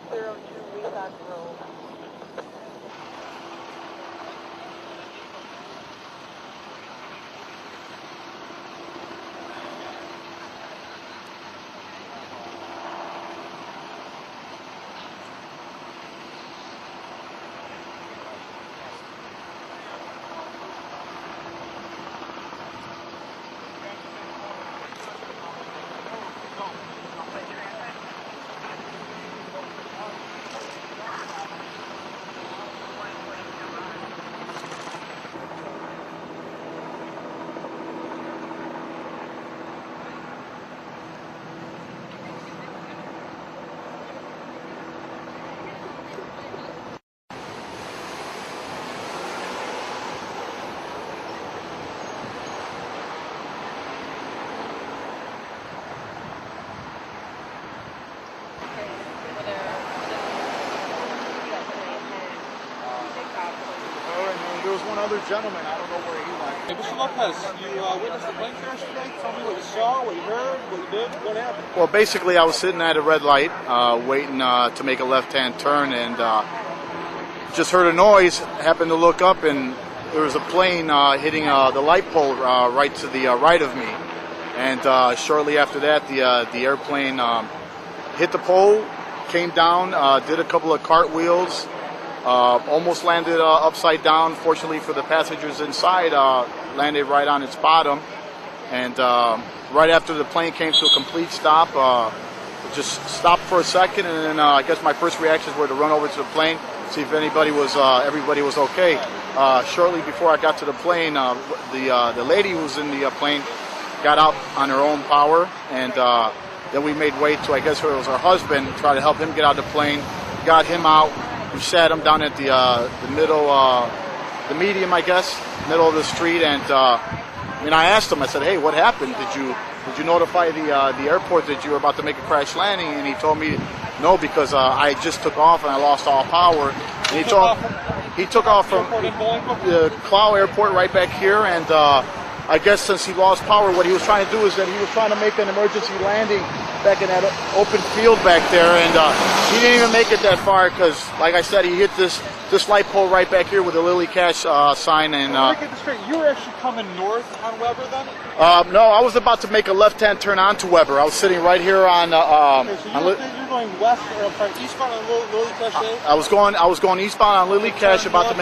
602 Wheelock Road. There was one other gentleman, I don't know where he went. Hey, Mr. Lopez, you witnessed the plane crash today? Tell me what you saw, what you heard, what you did, what happened? Well, basically, I was sitting at a red light, waiting to make a left-hand turn, and just heard a noise. Happened to look up, and there was a plane hitting the light pole right to the right of me. And shortly after that, the airplane hit the pole, came down, did a couple of cartwheels. Almost landed upside down. Fortunately for the passengers inside, landed right on its bottom. And right after the plane came to a complete stop, just stopped for a second, and then I guess my first reactions were to run over to the plane, see if everybody was okay. Shortly before I got to the plane, the lady who was in the plane got out on her own power, and then we made way to, I guess it was her husband, try to help him get out of the plane, got him out. We sat him down at the middle, the medium, I guess, middle of the street, and I asked him. I said, "Hey, what happened? Did you notify the airport that you were about to make a crash landing?" And he told me, "No, because I just took off and I lost all power." And he took off from the Clow Airport right back here, and I guess since he lost power, what he was trying to do is that he was trying to make an emergency landing back in that open field back there, and he didn't even make it that far because, like I said, he hit this light pole right back here with a Lily Cash sign. And let me get this straight. You were actually coming north on Weber then? No, I was about to make a left-hand turn onto Weber. I was sitting right here on. Okay, so you're going west, or sorry, eastbound on Lily Cash. I was going eastbound on Lily Cash, about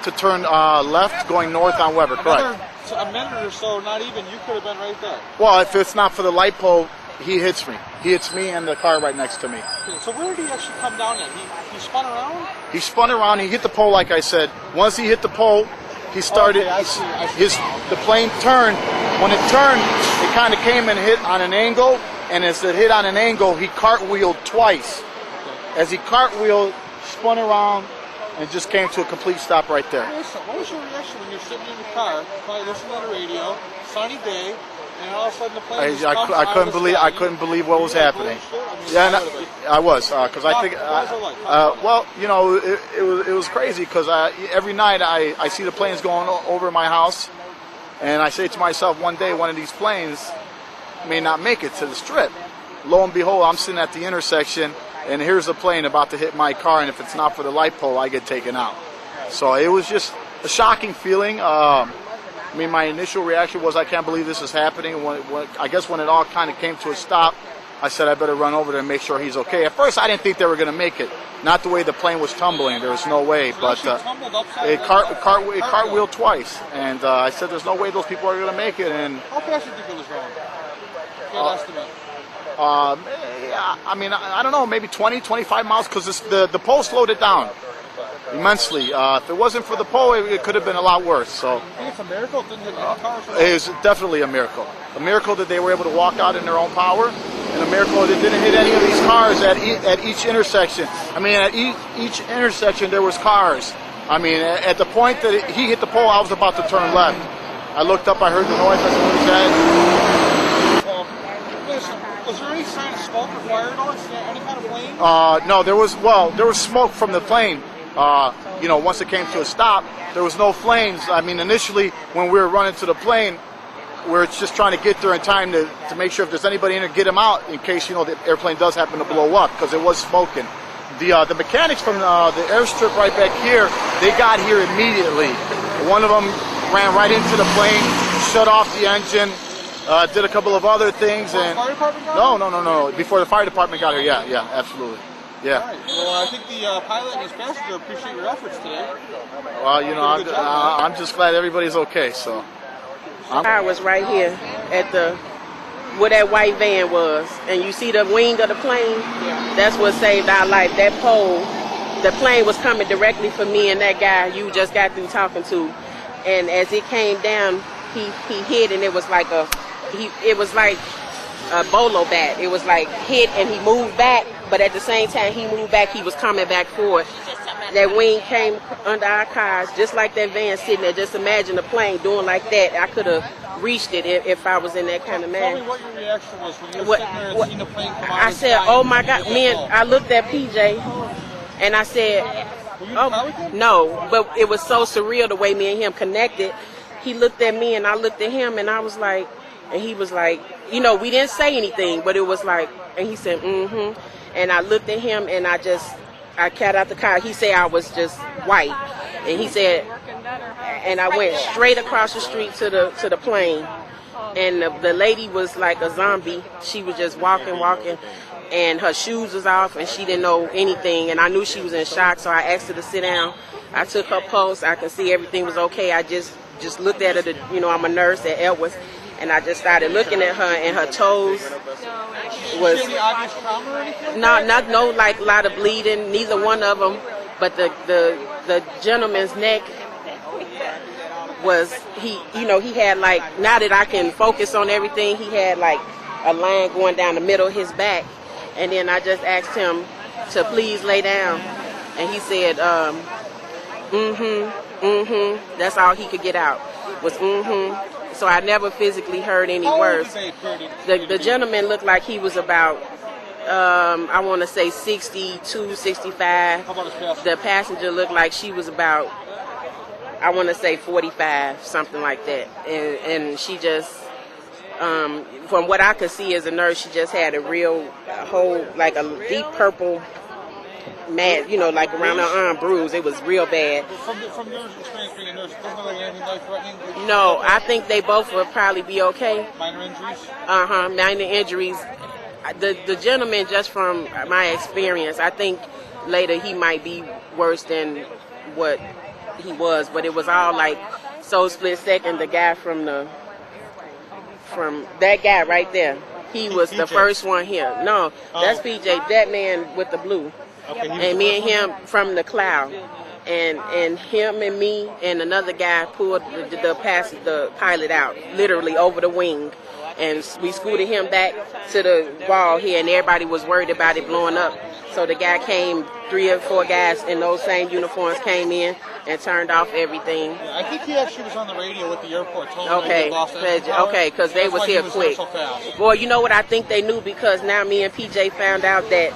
to turn left, going north on Weber. Correct. A minute or so, not even. You could have been right there. Well, if it's not for the light pole, he hits me. He hits me and the car right next to me. Okay, so where did he actually come down at? He spun around? He spun around. He hit the pole, like I said. Once he hit the pole, he started. Okay, I see. The plane turned. When it turned, it kind of came and hit on an angle. And as it hit on an angle, he cartwheeled twice. Okay. As he cartwheeled, spun around, and just came to a complete stop right there. What was your reaction when you're sitting in your car, probably listening to the radio, sunny day, and all of a sudden the plane just comes I couldn't believe what was happening. I was, because I think, well, you know, it was crazy because every night I see the planes going over my house, and I say to myself, one day one of these planes may not make it to the strip. Lo and behold, I'm sitting at the intersection, and here's a plane about to hit my car, and if it's not for the light pole, I get taken out. So it was just a shocking feeling. My initial reaction was, I can't believe this is happening. I guess when it all kind of came to a stop, I said I better run over there and make sure he's okay. At first, I didn't think they were going to make it. Not the way the plane was tumbling. There was no way. But it cartwheeled twice. And I said, there's no way those people are going to make it. And how fast do you think it was going? Good estimate. I don't know, maybe 20, 25 miles, because the pole slowed it down immensely. If it wasn't for the pole, it could have been a lot worse. So you think it's a miracle it didn't hit any cars? It is definitely a miracle. A miracle that they were able to walk out in their own power, and a miracle that it didn't hit any of these cars at each intersection. At each intersection there was cars. At the point that he hit the pole, I was about to turn left. I looked up, I heard the noise, I said, what is that? Was there any sign of smoke or fire at all? Any kind of plane? No, there was smoke from the plane. Once it came to a stop, there was no flames. Initially, when we were running to the plane, we were just trying to get there in time to make sure if there's anybody in there, get them out in case, the airplane does happen to blow up, because it was smoking. the mechanics from the airstrip right back here, they got here immediately. One of them ran right into the plane, shut off the engine, did a couple of other things, and fire department got no. Before the fire department got here, yeah, absolutely, yeah. All right. Well, I think the pilot and his passenger appreciate your efforts today. Well, you know, I'm just glad everybody's okay. So. I was right here at the where that white van was, and you see the wing of the plane. Yeah. That's what saved our life. That pole, the plane was coming directly for me and that guy you just got through talking to, and as it came down, he hit, and it was like a bolo bat. It was like hit, and he moved back, but at the same time he moved back, he was coming back forward. That wing came under our cars, just like that van sitting there. Just imagine a plane doing like that. I could have reached it if I was in that kind of man. Tell me what your reaction was when you were sitting there and seen the plane come out. I said, oh my God, I looked at PJ, and I said, Were you in the car with him? no, but it was so surreal the way me and him connected. He looked at me, and I looked at him, and I was like, and he was like, you know, we didn't say anything, but it was like, and he said, mm-hmm. And I looked at him, and I got out the car. He said I was just white, and he said, and I went straight across the street to the plane, and the lady was like a zombie. She was just walking, and her shoes was off, and she didn't know anything, and I knew she was in shock, so I asked her to sit down. I took her pulse. I could see everything was okay. I just looked at her. You know, I'm a nurse at Edwards, and I just started looking at her, and her toes was Any obvious trauma or anything? no like a lot of bleeding. Neither one of them, but the gentleman's neck was he had like, now that I can focus on everything, he had like a line going down the middle of his back, and then I just asked him to please lay down, and he said that's all he could get out was so I never physically heard any words. The gentleman looked like he was about I want to say 62, 65. How about his passenger? The passenger looked like she was about, I want to say 45, something like that. And she just, from what I could see as a nurse, she just had a whole, like a deep purple mat, you know, like around her arm bruise. It was real bad. From your experience being a nurse, it doesn't look like anything life-threatening? No, I think they both would probably be okay. Minor injuries? Minor injuries. The gentleman, just from my experience, I think later he might be worse than what he was, but it was all like so split second. The guy from that guy right there, he was the first one here. No, that's PJ, that man with the blue. Okay, And me and him from the cloud, and him and me and another guy pulled the pilot out, literally over the wing, and we scooted him back to the wall here, and everybody was worried about it blowing up. So the guy came, 3 or 4 guys in those same uniforms came in and turned off everything. Yeah, I think he actually was on the radio with the airport. Told him Okay, he lost engine okay, because they was here quick. So fast. Boy, you know what I think they knew, because now me and PJ found out that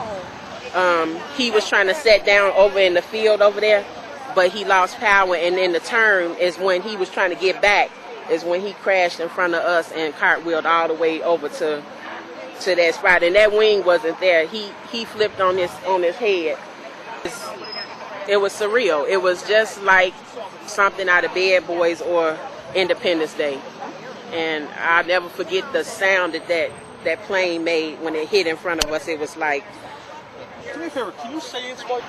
he was trying to set down over in the field over there, but he lost power, and then the turn is when he was trying to get back, is when he crashed in front of us and cartwheeled all the way over to that spot, and that wing wasn't there. He flipped on his head. It was surreal. It was just like something out of Bad Boys or Independence Day, and I'll never forget the sound that plane made when it hit in front of us. It was like, Do me a favor, can you say it's what